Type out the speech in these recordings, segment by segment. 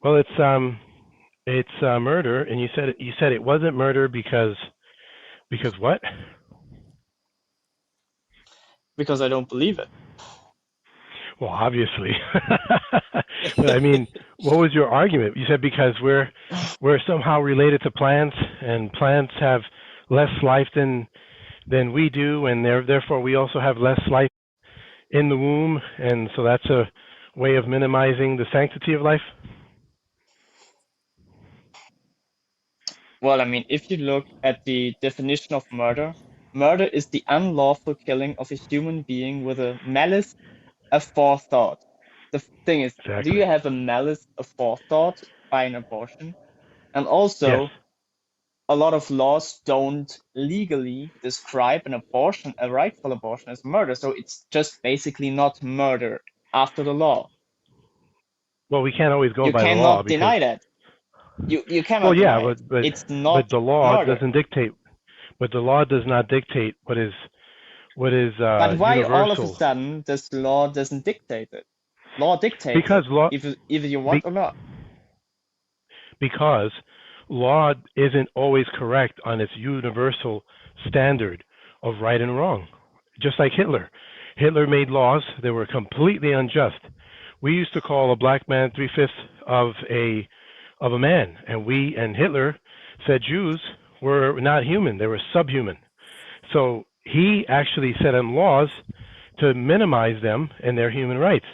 Well, it's murder, and you said it wasn't murder because what? because I don't believe it. Well, obviously. But I mean, what was your argument? You said because we're somehow related to plants, and plants have less life than we do, and therefore we also have less life in the womb, and so that's a way of minimizing the sanctity of life. Well, I mean, if you look at the definition of murder, murder is the unlawful killing of a human being with a malice aforethought. The thing is, do Exactly. you have a malice aforethought by an abortion? And Yes. also, a lot of laws don't legally describe an abortion, a rightful abortion, as murder. So it's just basically not murder after the law. Well, we can't always go You by the law cannot because, deny that. You well, cannot yeah, deny it. but but It's but not the law murder. doesn't dictate. But the law does not dictate what is But why all of a universal. sudden this law doesn't dictate it? Law dictates Because it, law if either you be, want or not. because law isn't always correct on its universal standard of right and wrong. Just like Hitler. Hitler made laws that were completely unjust. We used to call a black man three-fifths of a man, and Hitler said Jews were not human; they were subhuman. So he actually set in laws to minimize them and their human rights.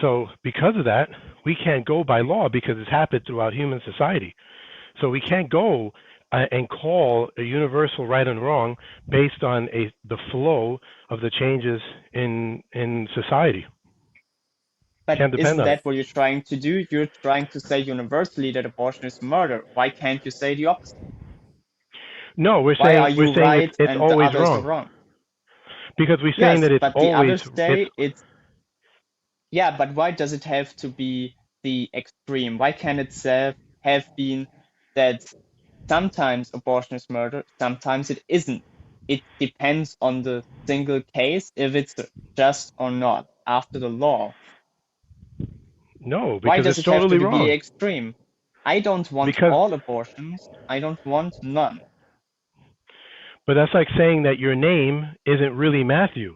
So because of that, we can't go by law because it's happened throughout human society. So we can't go and call a universal right and wrong based on the flow of the changes in society. But Can't depend isn't on it. that what you're trying to do? You're trying to say universally that abortion is murder. Why can't you say the opposite? No, we're Why are saying we're you saying it's right it's and the always others are wrong wrong? because we're saying Yes, that but the others it's say it's, yeah, but why does it have to be the extreme? Why can't it have been that sometimes abortion is murder, sometimes it isn't? It depends on the single case if it's just or not after the law. no, Why because does it's it have to totally be the wrong. extreme? I don't want Because all abortions. I don't want none. But that's like saying that your name isn't really Matthew.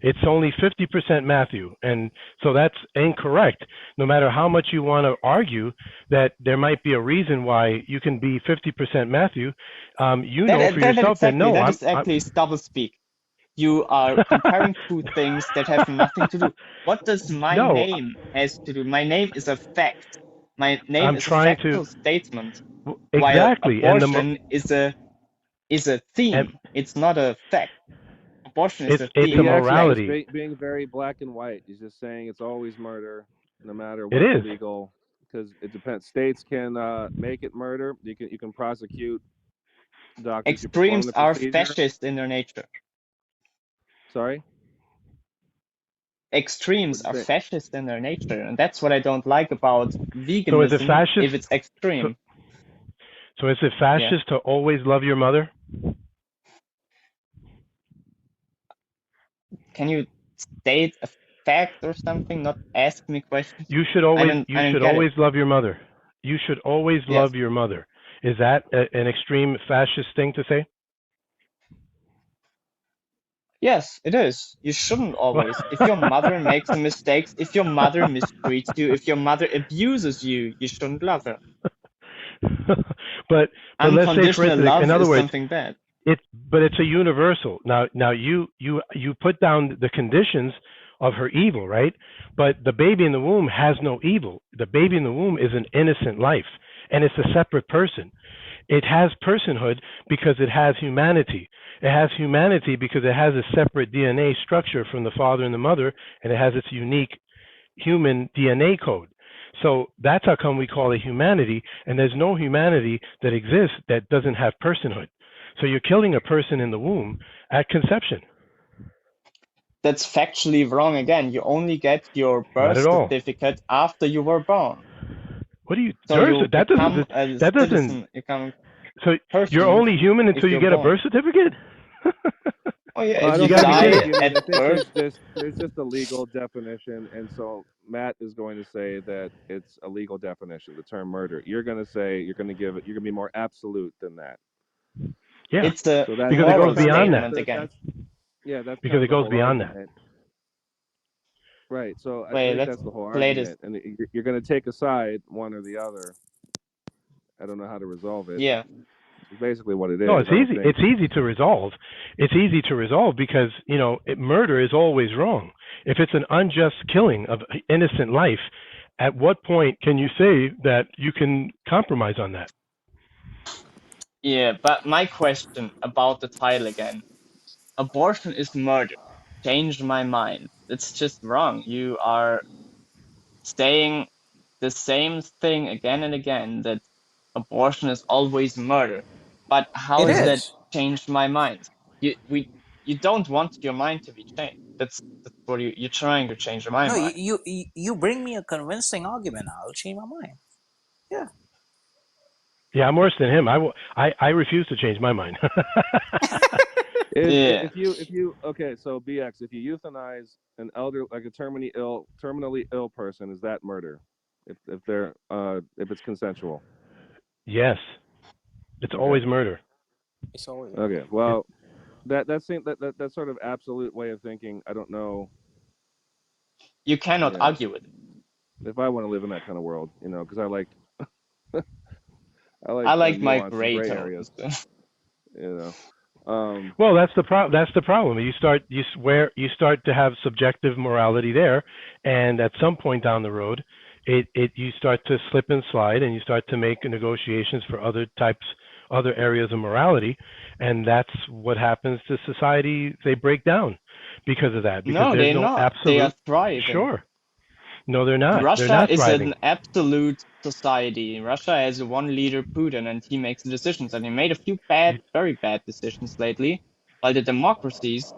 It's only 50% Matthew. And so that's incorrect. No matter how much you want to argue that there might be a reason why you can be 50% Matthew, you know for yourself that no, That is actually double speak. You are comparing two things that have nothing to do. What does my no, name has to do? My name is a fact. My name I'm is a trying to factual statement, while exactly. abortion is a And theme. It's not a fact. Abortion is a it's a He theme, a actually is fact. morality. being very black and white. He's just saying it's always murder, no matter It what's is. legal, because it depends. States can make it murder. You can prosecute doctors who perform Extremes the are procedure. fascist in their nature. Sorry, Extremes what'd you are say? fascist in their nature, and that's what I don't like about So is it veganism fascist? if it's So, extreme. so is it Yeah. fascist to always love your mother? Can you state a fact or something, not ask me questions? You should I always don't you I don't should get it. always love your mother. You should always Yes. love your mother. Is that an extreme fascist thing to say? Yes, it is. You shouldn't Well, always. If your mother makes mistakes, if your mother mistreats you, if your mother abuses you, you shouldn't love her. but let's say for Unconditional instance, in love other is words, something bad. it's a universal. Now you put down the conditions of her evil, right? But the baby in the womb has no evil. The baby in the womb is an innocent life, and it's a separate person. It has personhood because it has humanity. It has humanity because it has a separate DNA structure from the father and the mother, and it has its unique human DNA code. So that's how come we call it humanity, and there's no humanity that exists that doesn't have personhood. So you're killing a person in the womb at conception. That's factually wrong again. You only get your Not birth at all. certificate after you were born. What do you? So you That become doesn't. a That doesn't. citizen, you become a So you're person only human if until you you're get a born. birth certificate. Oh yeah, Well, I if You you don't got to think be you die get kidding. human. I at think birth, there's just a legal definition, and so Matt is going to say that it's a legal definition, the term murder. You're going to say you're going to be more absolute than that. Yeah, It's a So that's because it moral goes beyond that. statement again. that's Because kind it of the goes whole beyond that. argument. Right. So I Wait, think let's that's the whole play this. argument, and you're going to take a side, one or the other. I don't know how to resolve it. Yeah. It's basically what it No, is. it's easy. It's easy to resolve. It's easy to resolve because murder is always wrong. If it's an unjust killing of innocent life, at what point can you say that you can compromise on that? Yeah, but my question about the title again. Abortion is murder. Changed my mind. It's just wrong. You are saying the same thing again and again, that abortion is always murder. But how It is that is. changed my mind? You don't want your mind to be changed. That's what you're trying to change my No, mind. you bring me a convincing argument, I'll change my mind. Yeah. Yeah, I'm worse than him. I refuse to change my mind. Yeah. If you okay, so BX, if you euthanize an elder, like a terminally ill person, is that murder? If they're if it's consensual. Yes, it's Okay. always murder. It's always Okay. Well, that sort of absolute way of thinking, I don't know. You cannot Yeah. argue with it. If I want to live in that kind of world, because I like I like my nuance and gray gray tones. areas. You Well, that's the That's the problem. You start to have subjective morality there, and at some point down the road, you start to slip and slide, and you start to make negotiations for other areas of morality, and that's what happens to society. They break down because of that, because No, there's they're no not. They are absolute. thriving. Sure, no, they're not. They're Russia not is thriving. an absolute society. Russia has one leader, Putin, and he makes the decisions. And he made a few very bad decisions lately. While the democracies,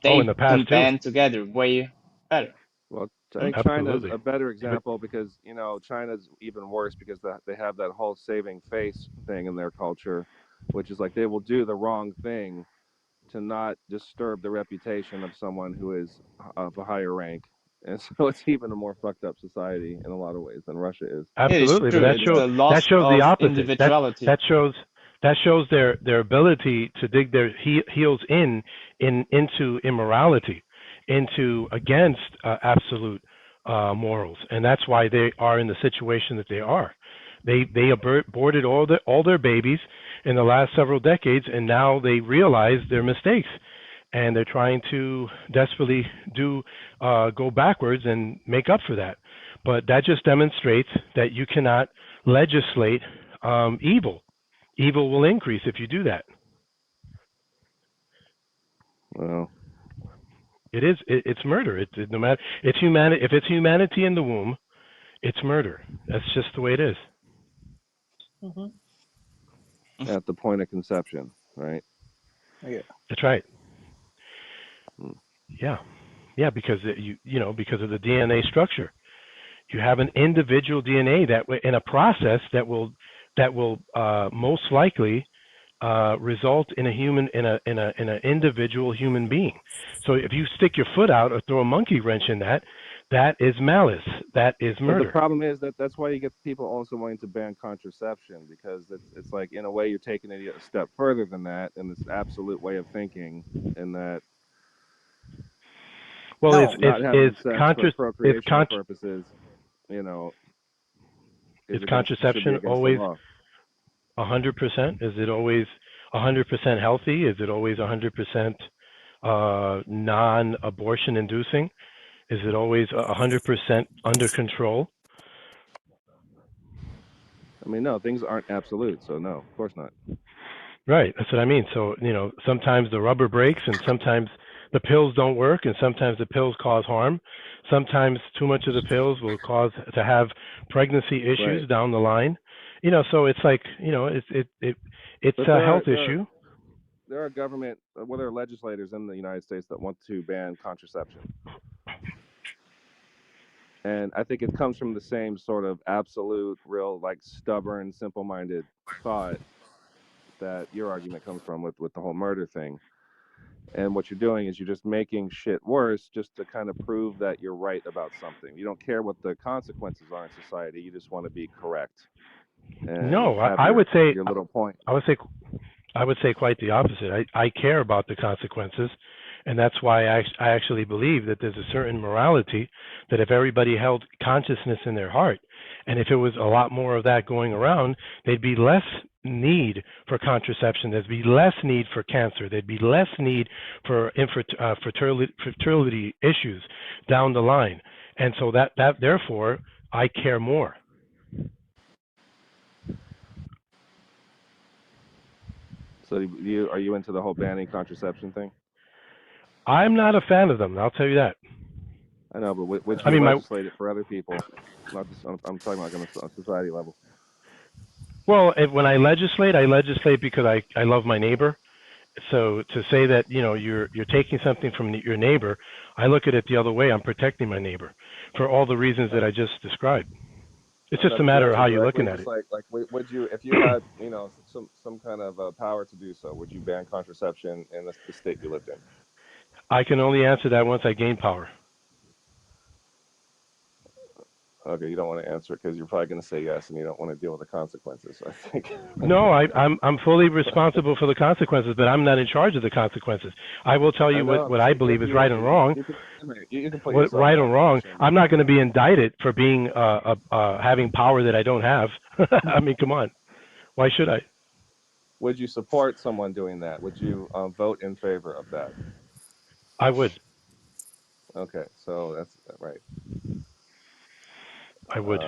Oh, in they the past can too. band together way better. Well, I Hmm? think China's Absolutely. a better example because China's even worse because they have that whole saving face thing in their culture, which is like they will do the wrong thing to not disturb the reputation of someone who is of a higher rank, and so it's even a more fucked up society in a lot of ways than Russia is. It is Absolutely, but true. It's the that loss shows the of opposite. individuality. That shows their ability to dig their heels into immorality, into against absolute morals, and that's why they are in the situation that they are. They aborted all their babies in the last several decades, and now they realize their mistakes, and they're trying to desperately go backwards and make up for that. But that just demonstrates that you cannot legislate evil. Evil will increase if you do that. Well, It's murder. No matter it's humanity. If it's humanity in the womb, it's murder. That's just the way it is. Mm-hmm. at the point of conception, right? Yeah. That's right. Hmm. Yeah, yeah. Because because of the DNA structure, you have an individual DNA that in a process that will most likely result in a human in an individual human being. So if you stick your foot out or throw a monkey wrench in that, that is malice. That is But the murder. problem is that's why you get people also wanting to ban contraception because it's like in a way you're taking it a step further than that in this absolute way of thinking, and that Well, No. not having sex for it's procreational purposes, you know, is should be contraception against the always law. 100%? Is it always 100% healthy? Is it always 100% non-abortion inducing? Is it always 100% under control? I mean, no, things aren't absolute, so no, of course not. Right, that's what I mean. So, sometimes the rubber breaks and sometimes the pills don't work and sometimes the pills cause harm. Sometimes too much of the pills will cause to have pregnancy issues Right. down the line. So it's like, it's But a health issue. there are government, there are legislators in the United States that want to ban contraception. And I think it comes from the same sort of absolute, real, like stubborn, simple-minded thought that your argument comes from with the whole murder thing. And what you're doing is you're just making shit worse just to kind of prove that you're right about something. You don't care what the consequences are in society. You just want to be correct and No, have I would say your little point. I would say quite the opposite. I care about the consequences, and that's why I actually believe that there's a certain morality that if everybody held consciousness in their heart, and if it was a lot more of that going around, there'd be less need for contraception. There'd be less need for cancer. There'd be less need for fertility issues down the line. And so that therefore I care more. So are you into the whole banning contraception thing? I'm not a fan of them. I'll tell you that. I know, but would you legislate it for other people? Not just, I'm talking about on a society level. Well, when I legislate because I love my neighbor. So to say that you're taking something from your neighbor, I look at it the other way. I'm protecting my neighbor for all the reasons that I just described. It's just a matter of how you're looking at it. Like, would you, if you had some kind of power to do so, would you ban contraception in the state you lived in? I can only answer that once I gain power. Okay, you don't want to answer it because you're probably going to say yes, and you don't want to deal with the consequences, I think. No, I'm fully responsible for the consequences, but I'm not in charge of the consequences. I will tell you what I believe is right and wrong. You can put what right and wrong. I'm not going to be indicted for being having power that I don't have. I mean, come on. Why should I? Would you support someone doing that? Would you vote in favor of that? I would. Okay, so that's right. I would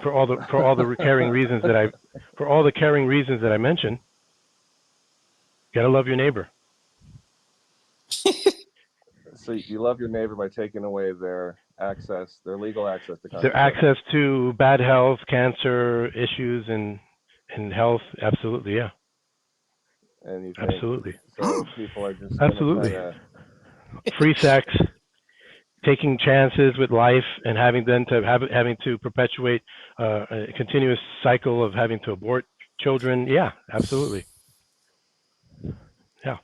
for all the caring reasons that I mentioned. You gotta love your neighbor. So you love your neighbor by taking away their legal access to contraception. Their access to bad health, cancer issues, and health. Absolutely, yeah. And you think, absolutely. So people are just absolutely free sex. Taking chances with life and having to perpetuate a continuous cycle of having to abort children. Yeah, absolutely. Yeah,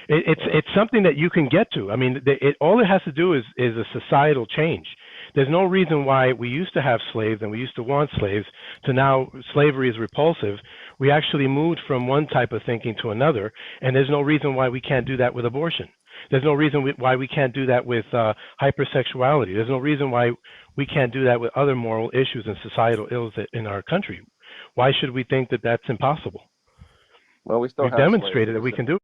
it's something that you can get to. I mean, all it has to do is a societal change. There's no reason why we used to have slaves and we used to want slaves to now slavery is repulsive. We actually moved from one type of thinking to another, and there's no reason why we can't do that with abortion. There's no reason why we can't do that with hypersexuality. There's no reason why we can't do that with other moral issues and societal ills in our country. Why should we think that that's impossible? Well, we've demonstrated that we can do it.